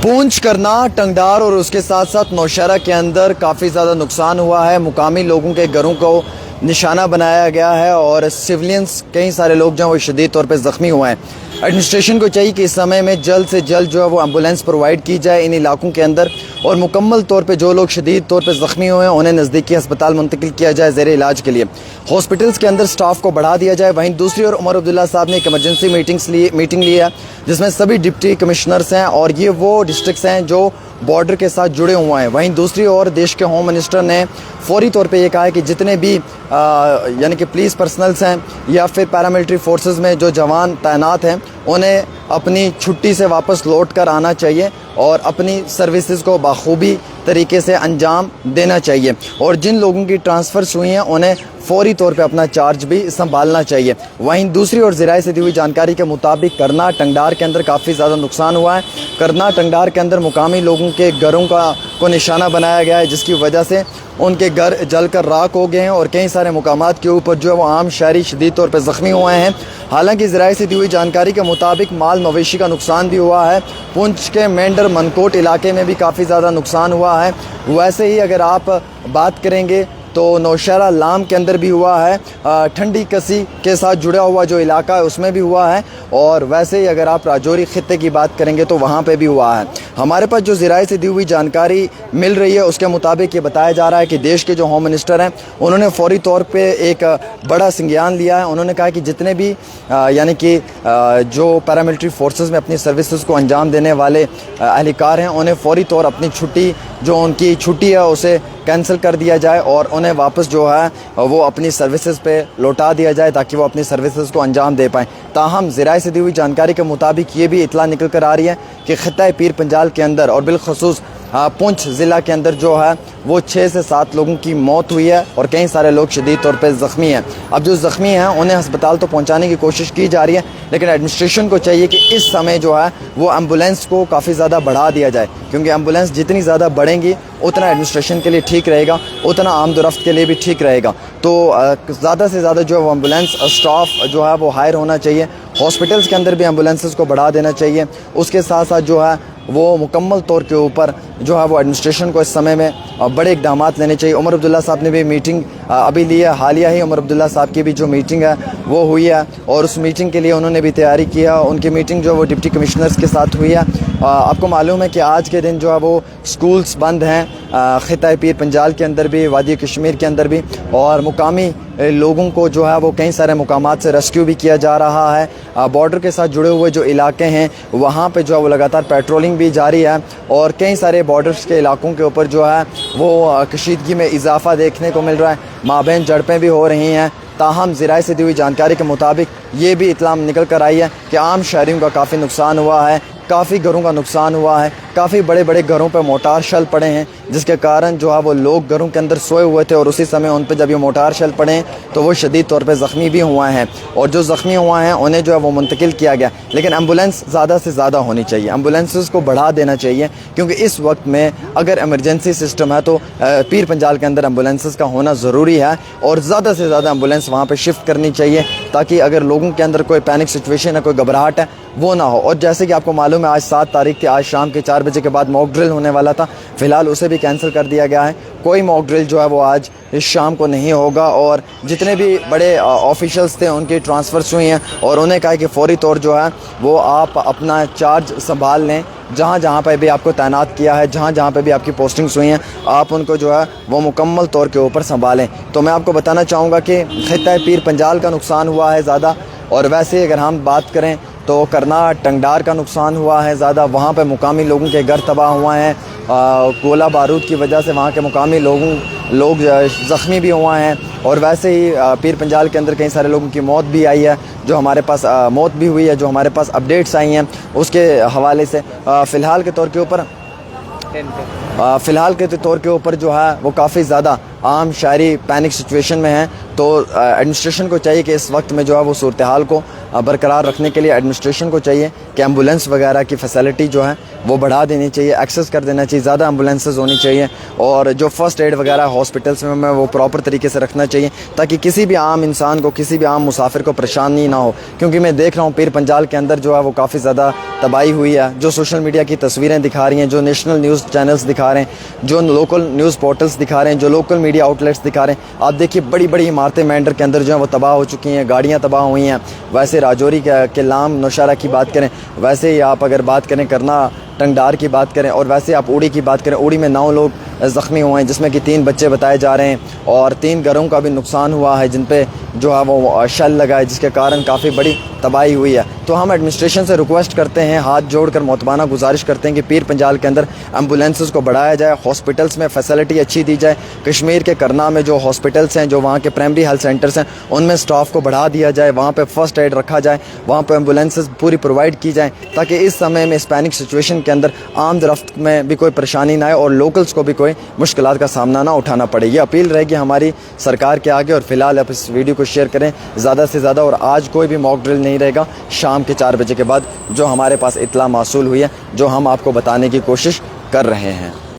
پونچھ، کرنا، ٹنگڈار اور اس کے ساتھ ساتھ نوشہرہ کے اندر کافی زیادہ نقصان ہوا ہے. مقامی لوگوں کے گھروں کو نشانہ بنایا گیا ہے اور سولینس کئی سارے لوگ جو ہیں وہ شدید طور پہ زخمی ہوئے ہیں. ایڈمنسٹریشن کو چاہیے کہ اس سمے میں جلد سے جلد جو ہے وہ ایمبولینس پرووائڈ کی جائے ان علاقوں کے اندر، اور مکمل طور پہ جو لوگ شدید طور پہ زخمی ہوئے ہیں انہیں نزدیکی ہسپتال منتقل کیا جائے زیر علاج کے لیے. ہاسپٹلس کے اندر سٹاف کو بڑھا دیا جائے. وہیں دوسری اور عمر عبداللہ صاحب نے ایک ایمرجنسی میٹنگ لی ہے جس میں سبھی ڈپٹی کمشنرز ہیں اور یہ وہ ڈسٹرکٹس ہیں جو بارڈر کے ساتھ جڑے ہوئے ہیں. وہیں دوسری اور دیش کے ہوم منسٹر نے فوری طور پہ یہ کہا ہے کہ جتنے بھی یعنی کہ پولیس پرسنلز ہیں یا پھر پیراملٹری فورسز میں جو جوان تعینات ہیں انہیں اپنی چھٹی سے واپس لوٹ کر آنا چاہیے اور اپنی سروسز کو بخوبی طریقے سے انجام دینا چاہیے، اور جن لوگوں کی ٹرانسفرز ہوئی ہیں انہیں فوری طور پہ اپنا چارج بھی سنبھالنا چاہیے. وہیں دوسری اور ذرائع سے دی ہوئی جانکاری کے مطابق کرنا ٹنگڈار کے اندر کافی زیادہ نقصان ہوا ہے. کرنا ٹنگڈار کے اندر مقامی لوگوں کے گھروں کو نشانہ بنایا گیا ہے جس کی وجہ سے ان کے گھر جل کر راکھ ہو گئے ہیں اور کئی سارے مقامات کے اوپر جو ہے وہ عام شہری شدید طور پہ زخمی ہوئے ہیں. حالانکہ ذرائع سے دی ہوئی جانکاری کے مطابق مال مویشی کا نقصان بھی ہوا ہے. پونچھ کے مینڈر منکوٹ علاقے میں بھی کافی زیادہ نقصان ہوا ہے. ویسے ہی اگر آپ بات کریں گے تو نوشہرہ لام کے اندر بھی ہوا ہے. ٹھنڈی کسی کے ساتھ جڑا ہوا جو علاقہ ہے اس میں بھی ہوا ہے، اور ویسے ہی اگر آپ راجوری خطے کی بات کریں گے تو وہاں پہ بھی ہوا ہے. ہمارے پاس جو ذرائع سے دی ہوئی جانکاری مل رہی ہے اس کے مطابق یہ بتایا جا رہا ہے کہ دیش کے جو ہوم منسٹر ہیں انہوں نے فوری طور پہ ایک بڑا سنگیان لیا ہے. انہوں نے کہا کہ جتنے بھی یعنی کہ جو پیراملٹری فورسز میں اپنی سروسز کو انجام دینے والے اہلکار ہیں انہیں فوری طور اپنی چھٹی جو ان کی چھٹی ہے اسے کینسل کر دیا جائے اور انہیں واپس جو ہے وہ اپنی سروسز پہ لوٹا دیا جائے تاکہ وہ اپنی سروسز کو انجام دے پائیں. تاہم ذرائع سے دی ہوئی جانکاری کے مطابق یہ بھی اطلاع نکل کر آ رہی ہے کہ خطہ پیر پنجال کے اندر اور بالخصوص پونچھ ضلع کے اندر جو ہے وہ 6 سے 7 لوگوں کی موت ہوئی ہے اور کئی سارے لوگ شدید طور پہ زخمی ہیں. اب جو زخمی ہیں انہیں ہسپتال تو پہنچانے کی کوشش کی جا رہی ہے، لیکن ایڈمنسٹریشن کو چاہیے کہ اس سمے جو ہے وہ ایمبولینس کو کافی زیادہ بڑھا دیا جائے، کیونکہ ایمبولینس جتنی زیادہ بڑھیں گی اتنا ایڈمنسٹریشن کے لیے ٹھیک رہے گا، اتنا آمد و رفت کے لیے بھی ٹھیک رہے گا. تو زیادہ سے زیادہ جو ہے وہ ایمبولینس اسٹاف جو ہے وہ ہائر ہونا چاہیے. ہاسپٹلس کے اندر بھی ایمبولینسز کو بڑھا دینا چاہیے. اس کے ساتھ ساتھ جو ہے وہ مکمل طور کے اوپر جو ہے وہ ایڈمنسٹریشن کو اس سمے میں بڑے اقدامات لینے چاہیے. عمر عبداللہ صاحب نے بھی میٹنگ ابھی لی ہے، حالیہ ہی عمر عبداللہ صاحب کی بھی جو میٹنگ ہے وہ ہوئی ہے اور اس میٹنگ کے لیے انہوں نے بھی تیاری کیا. ان کی میٹنگ جو ہے وہ ڈپٹی کمشنرز کے ساتھ ہوئی ہے. آپ کو معلوم ہے کہ آج کے دن جو ہے وہ سکولز بند ہیں خطہ پیر پنجال کے اندر بھی، وادی کشمیر کے اندر بھی، اور مقامی لوگوں کو جو ہے وہ کئی سارے مقامات سے ریسکیو بھی کیا جا رہا ہے. بارڈر کے ساتھ جڑے ہوئے جو علاقے ہیں وہاں پہ جو ہے وہ لگاتار پیٹرولنگ بھی جاری ہے اور کئی سارے بارڈرز کے علاقوں کے اوپر جو ہے وہ کشیدگی میں اضافہ دیکھنے کو مل رہا ہے. مابین جھڑپیں بھی ہو رہی ہیں. تاہم ذرائع سے دی ہوئی جانکاری کے مطابق یہ بھی اطلاع نکل کر آئی ہے کہ عام شہریوں کا کافی نقصان ہوا ہے، کافی گھروں کا نقصان ہوا ہے. کافی بڑے بڑے گھروں پہ موٹار شل پڑے ہیں جس کے کارن جو ہے وہ لوگ گھروں کے اندر سوئے ہوئے تھے اور اسی سمے ان پہ جب یہ موٹار شل پڑے ہیں تو وہ شدید طور پہ زخمی بھی ہوئے ہیں، اور جو زخمی ہوئے ہیں انہیں جو ہے وہ منتقل کیا گیا. لیکن ایمبولینس زیادہ سے زیادہ ہونی چاہیے، ایمبولینسز کو بڑھا دینا چاہیے، کیونکہ اس وقت میں اگر ایمرجنسی سسٹم ہے تو پیر پنجال کے اندر ایمبولینسز کا ہونا ضروری ہے اور زیادہ سے زیادہ ایمبولینس وہاں پہ شفٹ کرنی چاہیے تاکہ اگر لوگوں کے اندر کوئی پینک سچویشن ہے، کوئی گھبراہٹ ہے وہ نہ ہو. اور جیسے کہ آپ کو معلوم ہے آج 7 تاریخ تھی، آج شام کے 4 بجے کے بعد موک ڈرل ہونے والا تھا، فی الحال اسے بھی کینسل کر دیا گیا ہے. کوئی موک ڈرل جو ہے وہ آج اس شام کو نہیں ہوگا، اور جتنے بھی بڑے آفیشلز تھے ان کی ٹرانسفرز ہوئی ہیں اور انہیں کہا کہ فوری طور جو ہے وہ آپ اپنا چارج سنبھال لیں. جہاں جہاں پہ بھی آپ کو تعینات کیا ہے، جہاں جہاں پہ بھی آپ کی پوسٹنگز ہوئی ہیں، آپ ان کو جو ہے وہ مکمل طور کے اوپر سنبھالیں. تو میں آپ کو بتانا چاہوں گا کہ خطہ پیر پنجال کا نقصان ہوا ہے زیادہ، اور ویسے ہی اگر ہم بات کریں تو کرنا ٹنگڈار کا نقصان ہوا ہے زیادہ. وہاں پہ مقامی لوگوں کے گھر تباہ ہوئے ہیں، گولہ بارود کی وجہ سے وہاں کے مقامی لوگ زخمی بھی ہوئے ہیں. اور ویسے ہی پیر پنجال کے اندر کئی سارے لوگوں کی موت بھی آئی ہے، جو ہمارے پاس موت بھی ہوئی ہے، جو ہمارے پاس اپڈیٹس آئی ہیں اس کے حوالے سے. فی الحال کے طور کے اوپر جو ہے وہ کافی زیادہ عام شہری پینک سچویشن میں ہیں. تو ایڈمنسٹریشن کو چاہیے کہ اس وقت میں جو ہے وہ صورتحال کو برقرار رکھنے کے لیے ایڈمنسٹریشن کو چاہیے کہ ایمبولینس وغیرہ کی فیسلٹی جو ہے وہ بڑھا دینی چاہیے, ایکسیس کر دینا چاہیے, زیادہ ایمبولینسز ہونی چاہیے, اور جو فرسٹ ایڈ وغیرہ ہاسپٹلس میں وہ پراپر طریقے سے رکھنا چاہیے تاکہ کسی بھی عام انسان کو, کسی بھی عام مسافر کو پریشانی نہ ہو. کیونکہ میں دیکھ رہا ہوں پیر پنجال کے اندر جو ہے وہ کافی زیادہ تباہی ہوئی ہے, جو سوشل میڈیا کی تصویریں دکھا رہی ہیں, جو نیشنل نیوز چینلز دکھا رہے ہیں, جو لوکل نیوز پورٹلز دکھا رہے ہیں, جو لوکل میڈیا آؤٹلیٹس دکھا رہے ہیں. آپ دیکھیے بڑی بڑی عمارتیں مینڈر کے اندر جو ہیں وہ تباہ ہو چکی ہیں, گاڑیاں تباہ ہوئی ہیں. ویسے راجوری کے لام نوشہرہ کی بات کریں, ویسے ہی آپ اگر بات کریں کرنا ٹنگڈار کی بات کریں, اور ویسے آپ اوڑی کی بات کریں, اوڑی میں 9 لوگ زخمی ہوئے ہیں جس میں کہ 3 بچے بتائے جا رہے ہیں, اور 3 گھروں کا بھی نقصان ہوا ہے جن پہ جو ہے وہ شل لگا ہے, جس کے کارن کافی بڑی تباہی ہوئی ہے. تو ہم ایڈمنسٹریشن سے ریکویسٹ کرتے ہیں, ہاتھ جوڑ کر محترمانہ گزارش کرتے ہیں کہ پیر پنجال کے اندر ایمبولینسز کو بڑھایا جائے, ہاسپٹلس میں فیسلٹی اچھی دی جائے. کشمیر کے کرنا میں جو ہاسپٹلس ہیں, جو وہاں کے پرائمری ہیلتھ سینٹرز ہیں, ان میں سٹاف کو بڑھا دیا جائے, وہاں پہ فرسٹ ایڈ رکھا جائے, وہاں پہ ایمبولینسز پوری پرووائڈ کی جائیں تاکہ اس سمے میں اس پینک سچویشن کے اندر آمد رفت میں بھی کوئی پریشانی نہ آئے اور لوکلز کو بھی کوئی مشکلات کا سامنا نہ اٹھانا پڑے. یہ اپیل رہے گی ہماری سرکار کے آگے. اور فی الحال آپ اس ویڈیو کو شیئر کریں زیادہ سے زیادہ, اور آج کوئی بھی موک ڈرل نہیں رہے گا شام کے 4 بجے کے بعد, جو ہمارے پاس اطلاع موصول ہوئی ہے, جو ہم آپ کو بتانے کی کوشش کر رہے ہیں.